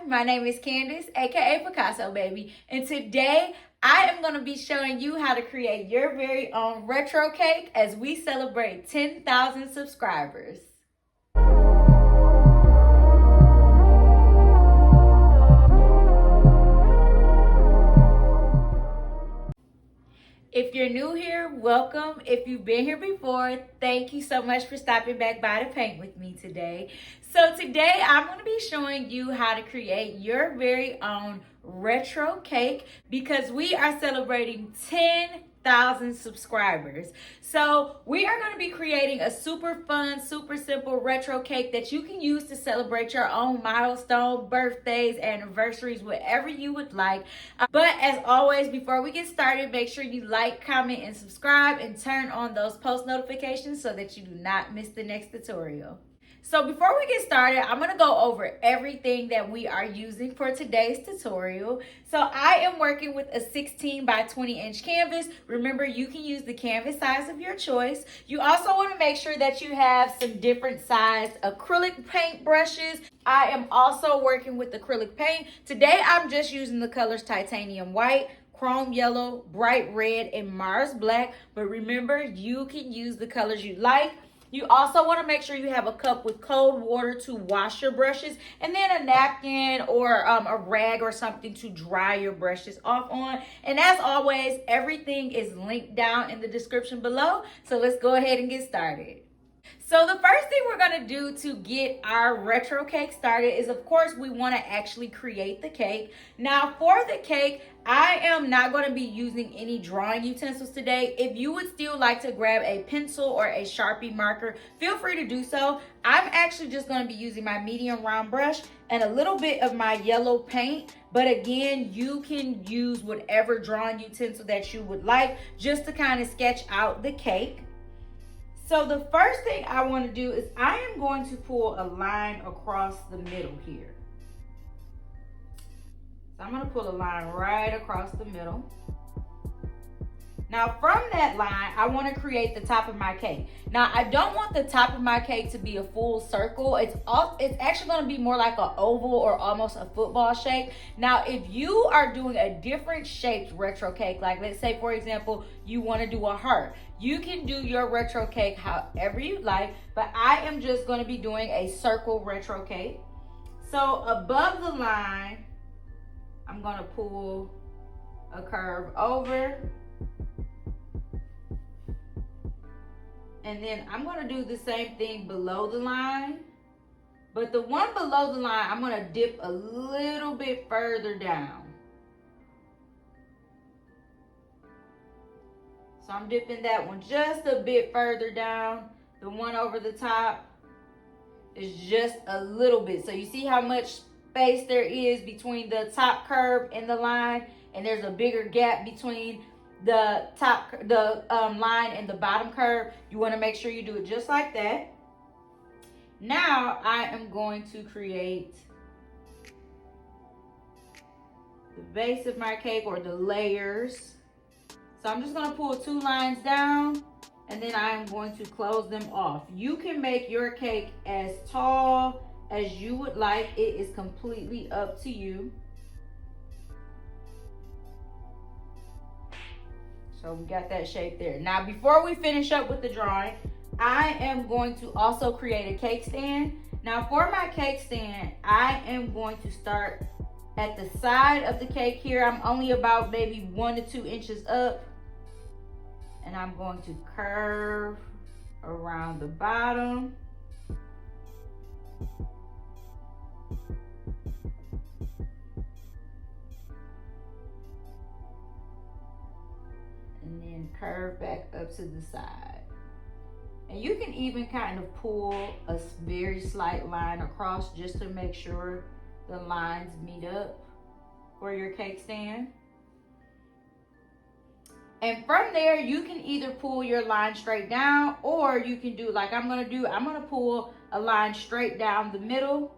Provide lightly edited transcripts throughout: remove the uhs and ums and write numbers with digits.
my name is Candace, aka Picasso baby, and today I am going to be showing you how to create your very own retro cake as we celebrate 10,000 subscribers. If you're new here, welcome. If you've been here before, thank you so much for stopping back by to paint with me today. So today I'm going to be showing you how to create your very own retro cake because we are celebrating 10,000 subscribers. So we are going to be creating a super fun, super simple retro cake that you can use to celebrate your own milestone, birthdays, anniversaries, whatever you would like. But as always, before we get started, make sure you like, comment, and subscribe and turn on those post notifications so that you do not miss the next tutorial. So before we get started, I'm going to go over everything that we are using for today's tutorial. So I am working with a 16 by 20 inch canvas. Remember, you can use the canvas size of your choice. You also want to make sure that you have some different size acrylic paint brushes. I am also working with acrylic paint. Today, I'm just using the colors titanium white, chrome yellow, bright red, and Mars black. But remember, you can use the colors you like. You also want to make sure you have a cup with cold water to wash your brushes, and then a napkin or a rag or something to dry your brushes off on. And as always, everything is linked down in the description below. So let's go ahead and get started. So the first thing we're going to do to get our retro cake started is, of course, we want to actually create the cake. Now, for the cake, I am not going to be using any drawing utensils today. If you would still like to grab a pencil or a Sharpie marker, feel free to do so. I'm actually just going to be using my medium round brush and a little bit of my yellow paint. But again, you can use whatever drawing utensil that you would like just to kind of sketch out the cake. So the first thing I want to do is I am going to pull a line across the middle here. So I'm going to pull a line right across the middle. Now from that line, I want to create the top of my cake. Now I don't want the top of my cake to be a full circle. It's actually going to be more like an oval or almost a football shape. Now if you are doing a different shaped retro cake, like let's say for example, you want to do a heart, you can do your retro cake however you like, but I am just going to be doing a circle retro cake. So above the line, I'm going to pull a curve over. And then I'm going to do the same thing below the line. But the one below the line, I'm going to dip a little bit further down. So I'm dipping that one just a bit further down. The one over the top is just a little bit. So you see how much space there is between the top curve and the line? And there's a bigger gap between the line and the bottom curve. You want to make sure you do it just like that. Now I am going to create the base of my cake, or the layers. So I'm just going to pull two lines down, and then I am going to close them off. You can make your cake as tall as you would like. It is completely up to you. So we got that shape there. Now, before we finish up with the drawing, I am going to also create a cake stand. Now, for my cake stand, I am going to start at the side of the cake here. I'm only about maybe 1 to 2 inches up. And I'm going to curve around the bottom. And then curve back up to the side. And you can even kind of pull a very slight line across just to make sure the lines meet up for your cake stand. And from there, you can either pull your line straight down, or you can do like I'm gonna do. I'm gonna pull a line straight down the middle.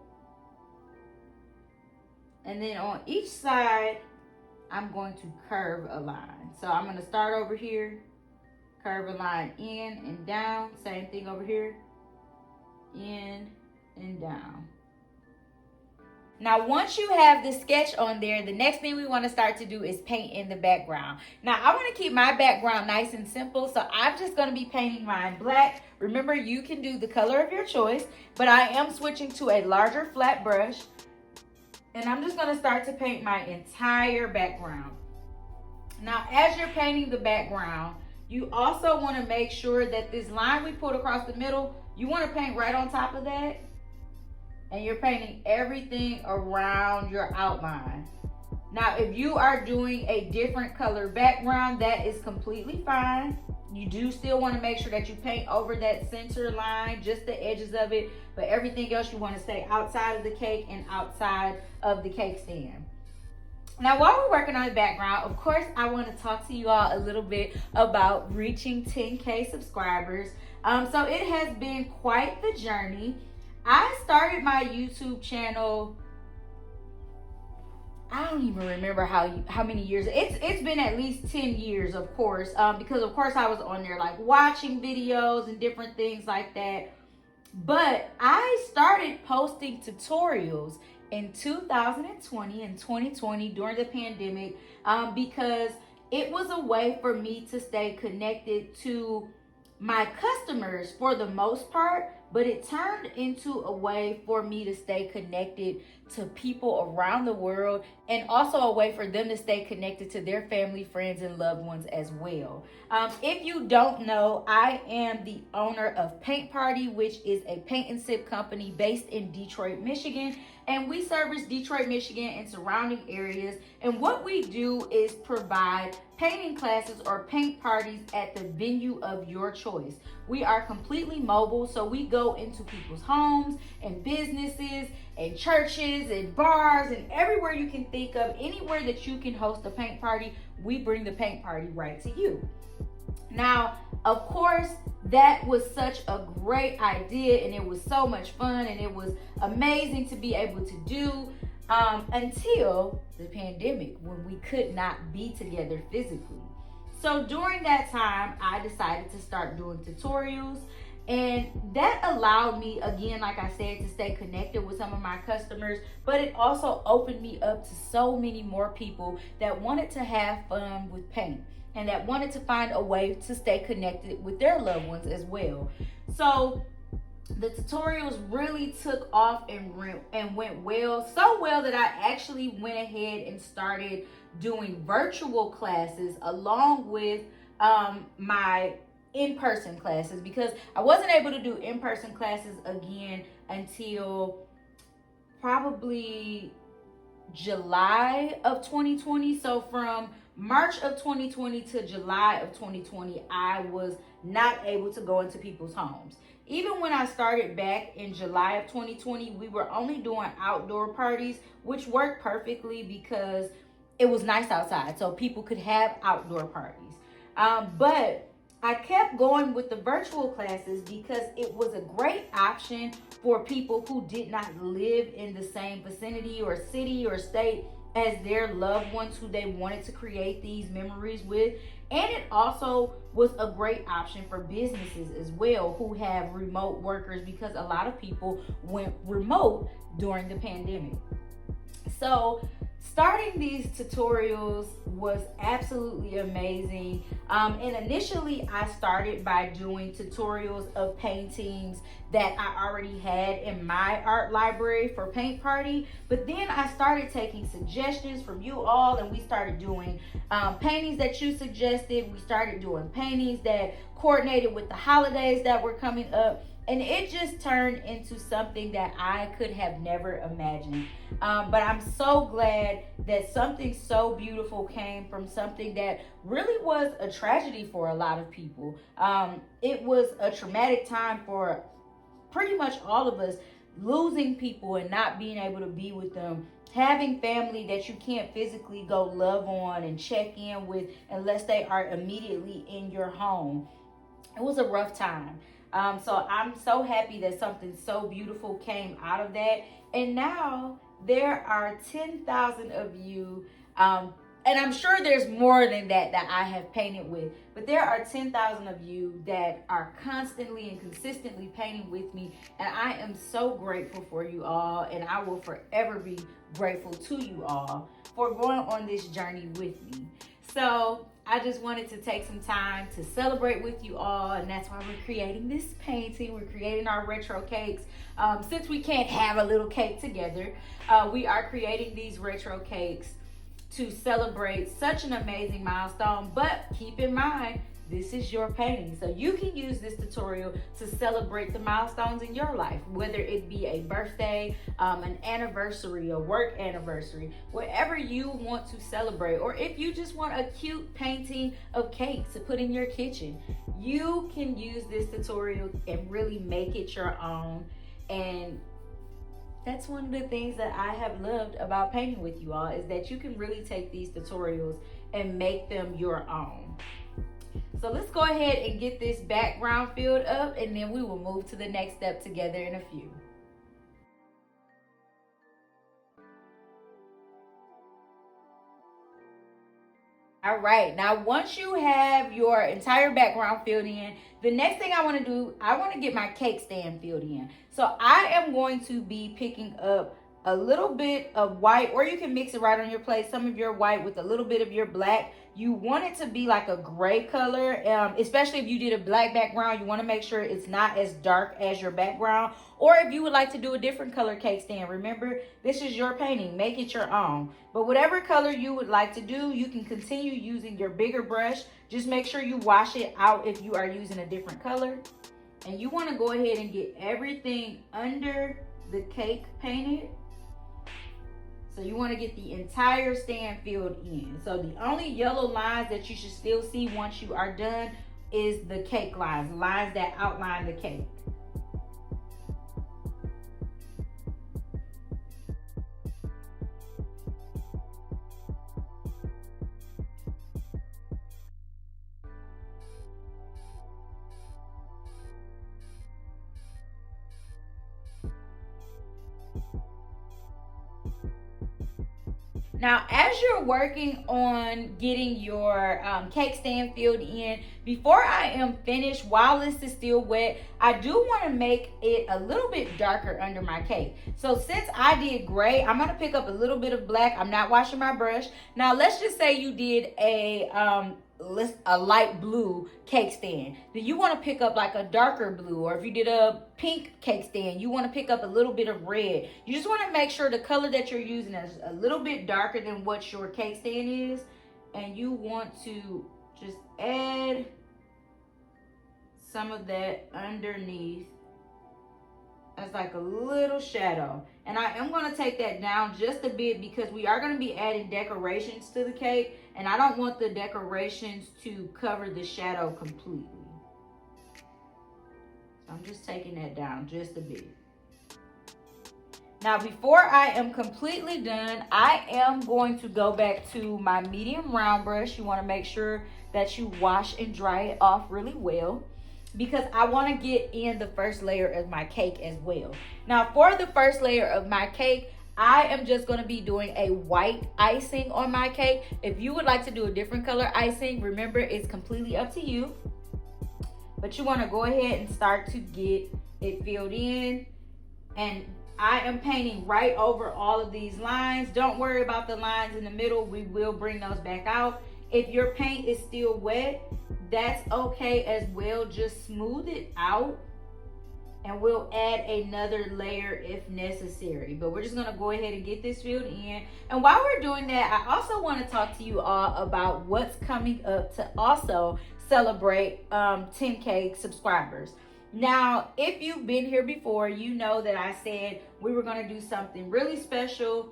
And then on each side, I'm going to curve a line. So I'm gonna start over here, curve a line in and down. Same thing over here, in and down. Now, once you have the sketch on there, the next thing we want to start to do is paint in the background. Now, I want to keep my background nice and simple, so I'm just going to be painting mine black. Remember, you can do the color of your choice, but I am switching to a larger flat brush, and I'm just going to start to paint my entire background. Now, as you're painting the background, you also want to make sure that this line we put across the middle, you want to paint right on top of that. And you're painting everything around your outline. Now, if you are doing a different color background, that is completely fine. You do still want to make sure that you paint over that center line, just the edges of it, but everything else you want to stay outside of the cake and outside of the cake stand. Now, while we're working on the background, of course, I want to talk to you all a little bit about reaching 10K subscribers. So it has been quite the journey. I started my YouTube channel, I don't even remember how many years. It's been at least 10 years, of course, because of course I was on there like watching videos and different things like that. But I started posting tutorials in 2020 and 2020 during the pandemic because it was a way for me to stay connected to my customers for the most part, but it turned into a way for me to stay connected to people around the world, and also a way for them to stay connected to their family, friends, and loved ones as well. If you don't know, I am the owner of Paint Party, which is a paint and sip company based in Detroit, Michigan, and we service Detroit, Michigan and surrounding areas. And what we do is provide painting classes or paint parties at the venue of your choice. We are completely mobile, so we go into people's homes and businesses and churches and bars and everywhere you can think of. Anywhere that you can host a paint party, we bring the paint party right to you. Now, of course, that was such a great idea, and it was so much fun, and it was amazing to be able to do until the pandemic, when we could not be together physically. So during that time, I decided to start doing tutorials, and that allowed me, again, like I said, to stay connected with some of my customers, but it also opened me up to so many more people that wanted to have fun with paint and that wanted to find a way to stay connected with their loved ones as well. So the tutorials really took off and went well, so well that I actually went ahead and started doing virtual classes along with my in-person classes, because I wasn't able to do in-person classes again until probably July of 2020. So from March of 2020 to July of 2020, I was not able to go into people's homes. Even when I started back in July of 2020, we were only doing outdoor parties, which worked perfectly because it was nice outside, so people could have outdoor parties. But I kept going with the virtual classes because it was a great option for people who did not live in the same vicinity or city or state as their loved ones who they wanted to create these memories with. And it also was a great option for businesses as well who have remote workers, because a lot of people went remote during the pandemic. So starting these tutorials was absolutely amazing. And initially I started by doing tutorials of paintings that I already had in my art library for Paint Party. But then I started taking suggestions from you all, and we started doing paintings that you suggested. We started doing paintings that coordinated with the holidays that were coming up. And it just turned into something that I could have never imagined. But I'm so glad that something so beautiful came from something that really was a tragedy for a lot of people. It was a traumatic time for pretty much all of us, losing people and not being able to be with them, having family that you can't physically go love on and check in with unless they are immediately in your home. It was a rough time. So I'm so happy that something so beautiful came out of that. And now there are 10,000 of you and I'm sure there's more than that I have painted with, but there are 10,000 of you that are constantly and consistently painting with me, and I am so grateful for you all, and I will forever be grateful to you all for going on this journey with me. So I just wanted to take some time to celebrate with you all, and that's why we're creating this painting. We're creating our retro cakes. Since we can't have a little cake together, we are creating these retro cakes to celebrate such an amazing milestone. But keep in mind, this is your painting, so you can use this tutorial to celebrate the milestones in your life, whether it be a birthday, an anniversary, a work anniversary, whatever you want to celebrate. Or if you just want a cute painting of cake to put in your kitchen, you can use this tutorial and really make it your own. And that's one of the things that I have loved about painting with you all, is that you can really take these tutorials and make them your own. So let's go ahead and get this background filled up, and then we will move to the next step together in a few. All right, now once you have your entire background filled in, the next thing I want to do, I want to get my cake stand filled in. So I am going to be picking up a little bit of white, or you can mix it right on your plate, some of your white with a little bit of your black. You want it to be like a gray color, especially if you did a black background. You want to make sure it's not as dark as your background. Or if you would like to do a different color cake stand, remember, this is your painting. Make it your own. But whatever color you would like to do, you can continue using your bigger brush. Just make sure you wash it out if you are using a different color. And you want to go ahead and get everything under the cake painted. So you want to get the entire stand filled in. So the only yellow lines that you should still see once you are done is the cake lines, lines that outline the cake. Now, as you're working on getting your cake stand filled in, before I am finished, while this is still wet, I do want to make it a little bit darker under my cake. So since I did gray, I'm going to pick up a little bit of black. I'm not washing my brush. Now, let's just say you did a light blue cake stand. Then you want to pick up like a darker blue, or if you did a pink cake stand, you want to pick up a little bit of red. You just want to make sure the color that you're using is a little bit darker than what your cake stand is, and you want to just add some of that underneath as like a little shadow. And I am going to take that down just a bit because we are going to be adding decorations to the cake, and I don't want the decorations to cover the shadow completely. So I'm just taking that down just a bit. Now, before I am completely done, I am going to go back to my medium round brush. You want to make sure that you wash and dry it off really well, because I want to get in the first layer of my cake as well. Now, for the first layer of my cake, I am just going to be doing a white icing on my cake. If you would like to do a different color icing, remember, it's completely up to you. But you want to go ahead and start to get it filled in. And I am painting right over all of these lines. Don't worry about the lines in the middle. We will bring those back out. If your paint is still wet, that's okay as well. Just smooth it out, and we'll add another layer if necessary. But we're just gonna go ahead and get this filled in. And while we're doing that, I also want to talk to you all about what's coming up to also celebrate 10K subscribers. Now, if you've been here before, you know that I said we were gonna do something really special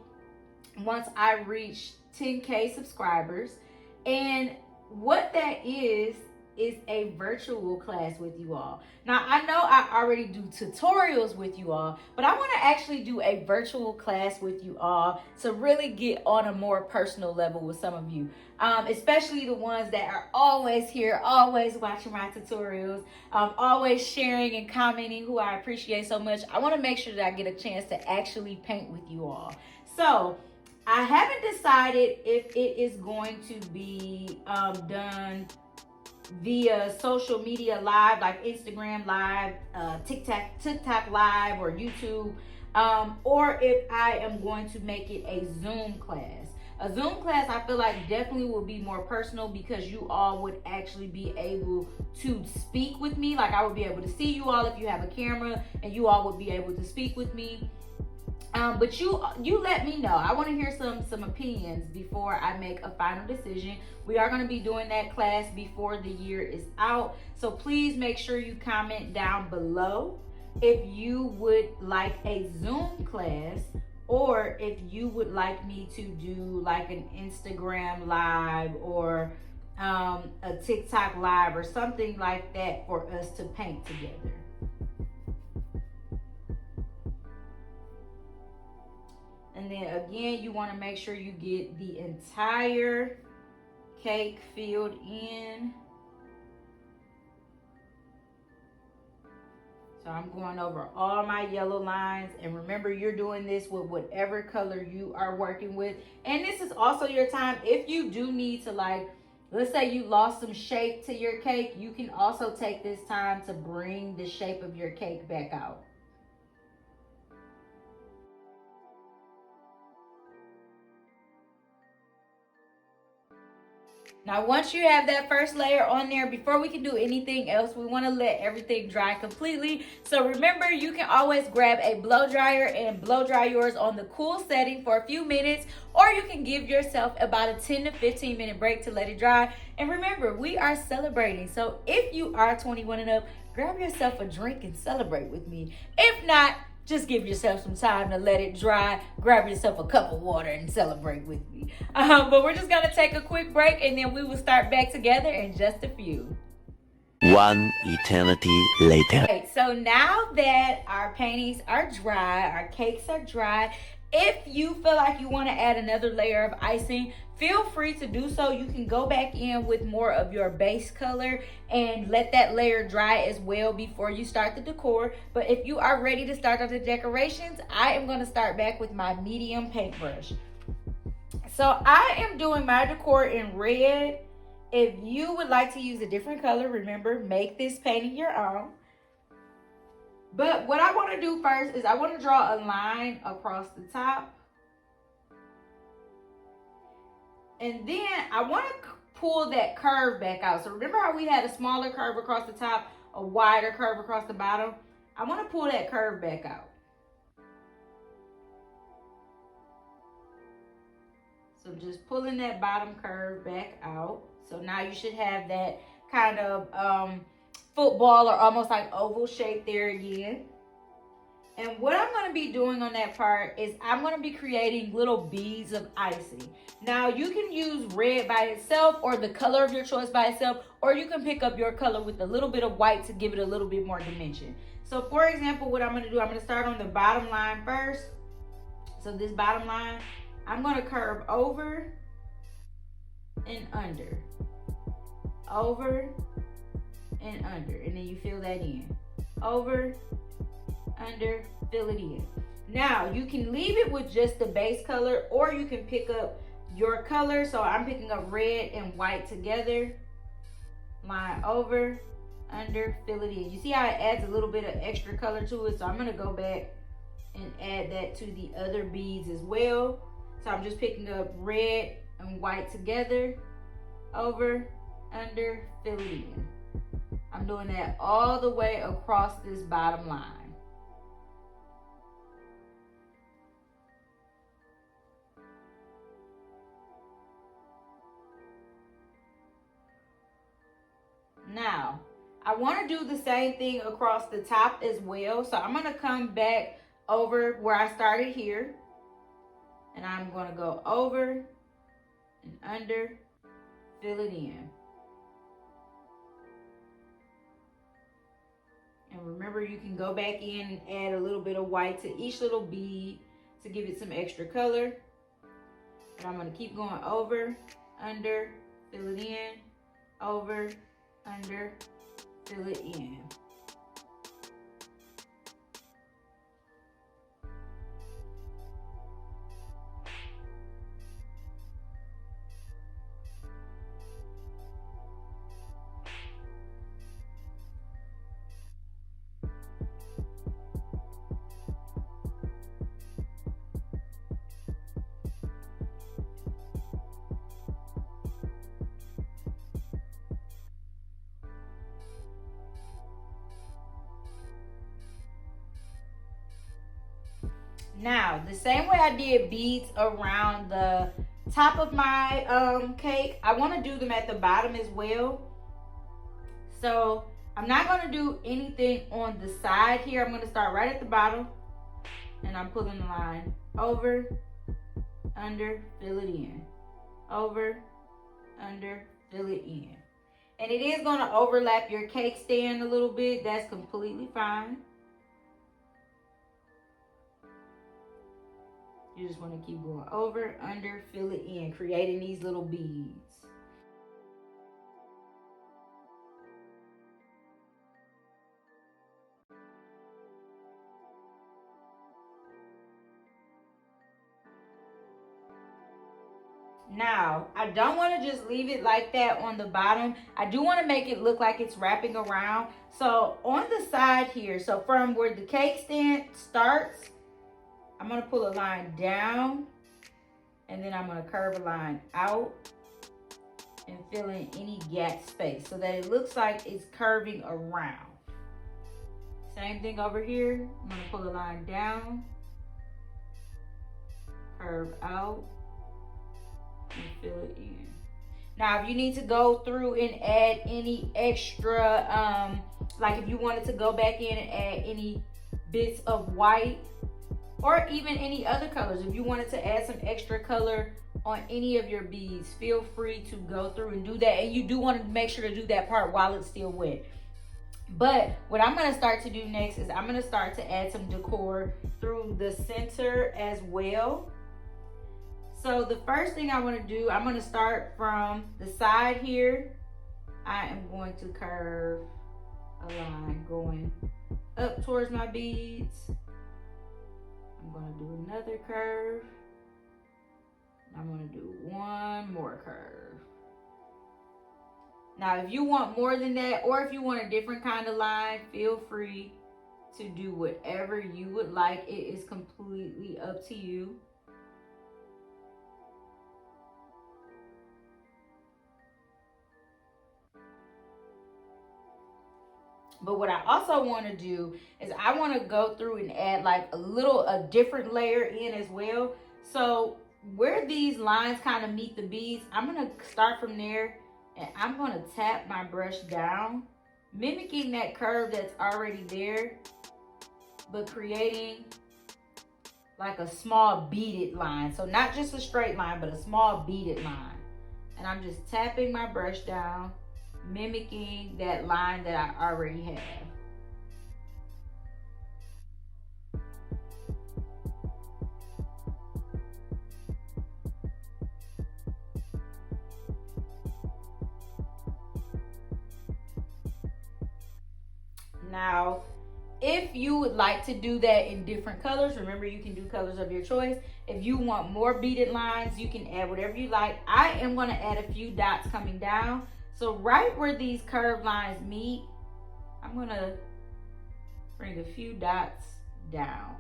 once I reach 10K subscribers. And what that is a virtual class with you all. Now, I know I already do tutorials with you all, but I want to actually do a virtual class with you all to really get on a more personal level with some of you, especially the ones that are always here, always watching my tutorials, always sharing and commenting, who I appreciate so much. I want to make sure that I get a chance to actually paint with you all. So I haven't decided if it is going to be done via social media live, like Instagram live, TikTok live, or YouTube, or if I am going to make it a Zoom class. A Zoom class, I feel like definitely will be more personal because you all would actually be able to speak with me. Like, I would be able to see you all if you have a camera, and you all would be able to speak with me. But you let me know. I want to hear some opinions before I make a final decision. We are going to be doing that class before the year is out. So please make sure you comment down below if you would like a Zoom class, or if you would like me to do like an Instagram live or a TikTok live or something like that for us to paint together. And then again, you want to make sure you get the entire cake filled in. So I'm going over all my yellow lines. And remember, you're doing this with whatever color you are working with. And this is also your time. If you do need to, like, let's say you lost some shape to your cake, you can also take this time to bring the shape of your cake back out. Now, once you have that first layer on there, before we can do anything else, we want to let everything dry completely. So remember, you can always grab a blow dryer and blow dry yours on the cool setting for a few minutes, or you can give yourself about a 10 to 15 minute break to let it dry. And remember, we are celebrating. So if you are 21 and up, grab yourself a drink and celebrate with me. If not, just give yourself some time to let it dry. Grab yourself a cup of water and celebrate with me. But we're just going to take a quick break, and then we will start back together in just a few. One eternity later. Okay, so now that our paintings are dry, our cakes are dry, if you feel like you want to add another layer of icing, feel free to do so. You can go back in with more of your base color and let that layer dry as well before you start the decor. But if you are ready to start on the decorations, I am going to start back with my medium paintbrush. So I am doing my decor in red. If you would like to use a different color, remember, make this painting your own. But what I want to do first is I want to draw a line across the top. And then I want to pull that curve back out. So remember how we had a smaller curve across the top, a wider curve across the bottom? I want to pull that curve back out. So just pulling that bottom curve back out. So now you should have that kind of football or almost like oval shape there again. And what I'm going to be doing on that part is I'm going to be creating little beads of icing. Now you can use red by itself or the color of your choice by itself, or you can pick up your color with a little bit of white to give it a little bit more dimension. So for example, what I'm going to do, I'm going to start on the bottom line first. So this bottom line, I'm going to curve over and under, over and under, and then you fill that in, over, under, fill it in. Now you can leave it with just the base color, or you can pick up your color. So I'm picking up red and white together, line over, under, fill it in. You see how it adds a little bit of extra color to it? So I'm going to go back and add that to the other beads as well. So I'm just picking up red and white together, over, under, fill it in. I'm doing that all the way across this bottom line. Now, I want to do the same thing across the top as well. So I'm going to come back over where I started here. And I'm going to go over and under, fill it in. And remember, you can go back in and add a little bit of white to each little bead to give it some extra color. And I'm going to keep going over, under, fill it in, over, under, fill it in. Now, the same way I did beads around the top of my cake, I want to do them at the bottom as well. So I'm not going to do anything on the side here. I'm going to start right at the bottom, and I'm pulling the line over, under, fill it in, over, under, fill it in. And it is going to overlap your cake stand a little bit. That's completely fine. You just want to keep going over, under, fill it in, creating these little beads. Now, I don't want to just leave it like that on the bottom. I do want to make it look like it's wrapping around. So on the side here, so from where the cake stand starts, I'm going to pull a line down, and then I'm going to curve a line out and fill in any gap space so that it looks like it's curving around. Same thing over here. I'm going to pull a line down, curve out, and fill it in. Now, if you need to go through and add any extra, like if you wanted to go back in and add any bits of white or even any other colors, if you wanted to add some extra color on any of your beads, feel free to go through and do that. And you do want to make sure to do that part while it's still wet. But what I'm going to start to do next is I'm going to start to add some decor through the center as well. So the first thing I want to do, I'm going to start from the side here. I am going to curve a line going up towards my beads. I'm going to do another curve. I'm going to do one more curve. Now, if you want more than that, or if you want a different kind of line, feel free to do whatever you would like. It is completely up to you. But what I also want to do is I want to go through and add like a different layer in as well. So where these lines kind of meet the beads, I'm going to start from there, and I'm going to tap my brush down, mimicking that curve that's already there, but creating like a small beaded line. So not just a straight line, but a small beaded line. And I'm just tapping my brush down, mimicking that line that I already have. Now, if you would like to do that in different colors, remember you can do colors of your choice. If you want more beaded lines, you can add whatever you like. I am going to add a few dots coming down. So right where these curved lines meet, I'm going to bring a few dots down.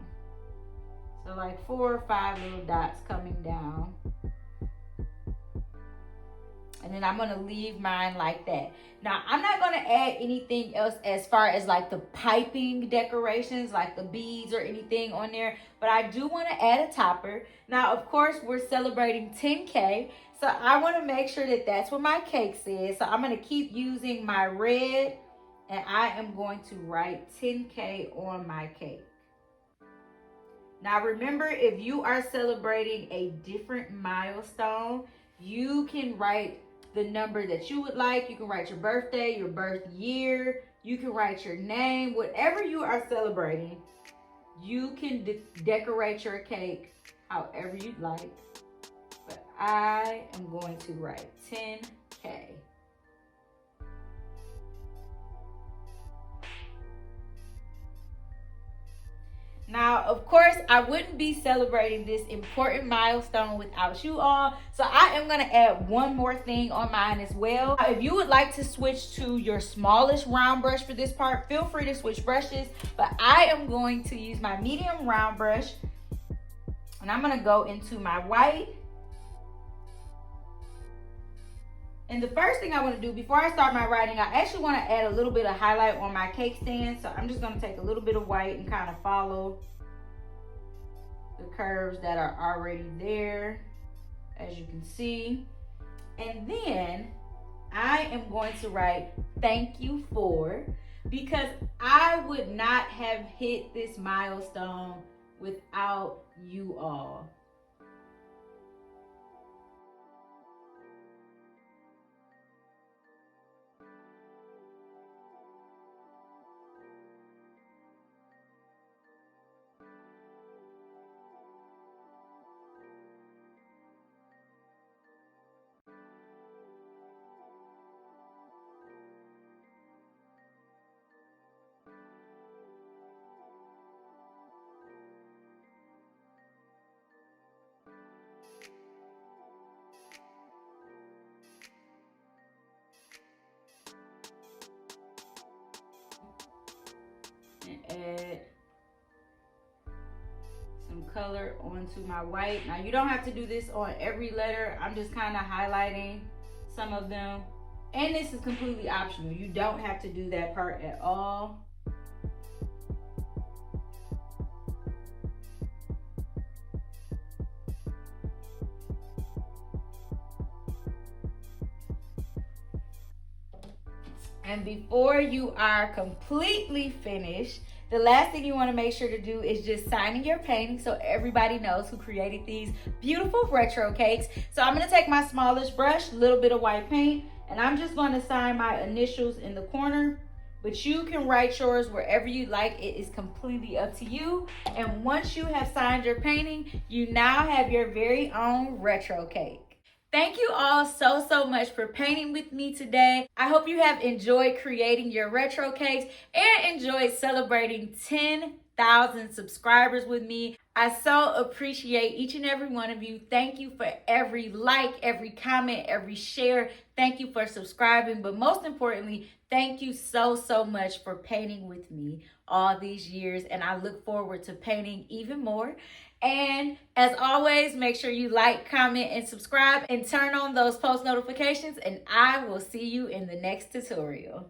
So like 4 or 5 little dots coming down. And then I'm going to leave mine like that. Now, I'm not going to add anything else as far as like the piping decorations, like the beads or anything on there. But I do want to add a topper. Now, of course, we're celebrating 10K. So I want to make sure that that's what my cake says. So I'm going to keep using my red. And I am going to write 10K on my cake. Now, remember, if you are celebrating a different milestone, you can write the number that you would like. You can write your birthday, your birth year. You can write your name. Whatever you are celebrating, you can decorate your cake however you'd like. But I am going to write 10K. Now, of course, I wouldn't be celebrating this important milestone without you all. So I am going to add one more thing on mine as well. If you would like to switch to your smallest round brush for this part, feel free to switch brushes. But I am going to use my medium round brush. And I'm going to go into my white. And the first thing I want to do before I start my writing, I actually want to add a little bit of highlight on my cake stand. So I'm just going to take a little bit of white and kind of follow the curves that are already there, as you can see. And then I am going to write thank you for, because I would not have hit this milestone without you all. And add some color onto my white. Now you don't have to do this on every letter. I'm just kind of highlighting some of them. And this is completely optional. You don't have to do that part at all. And before you are completely finished, the last thing you want to make sure to do is just sign in your painting so everybody knows who created these beautiful retro cakes. So I'm going to take my smallest brush, a little bit of white paint, and I'm just going to sign my initials in the corner. But you can write yours wherever you like. It is completely up to you. And once you have signed your painting, you now have your very own retro cake. Thank you all so much for painting with me today. I hope you have enjoyed creating your retro cakes and enjoyed celebrating 10,000 subscribers with me. I so appreciate each and every one of you. Thank you for every like, every comment, every share. Thank you for subscribing. But most importantly, thank you so much for painting with me all these years. And I look forward to painting even more. And as always, make sure you like, comment, and subscribe and turn on those post notifications. And I will see you in the next tutorial.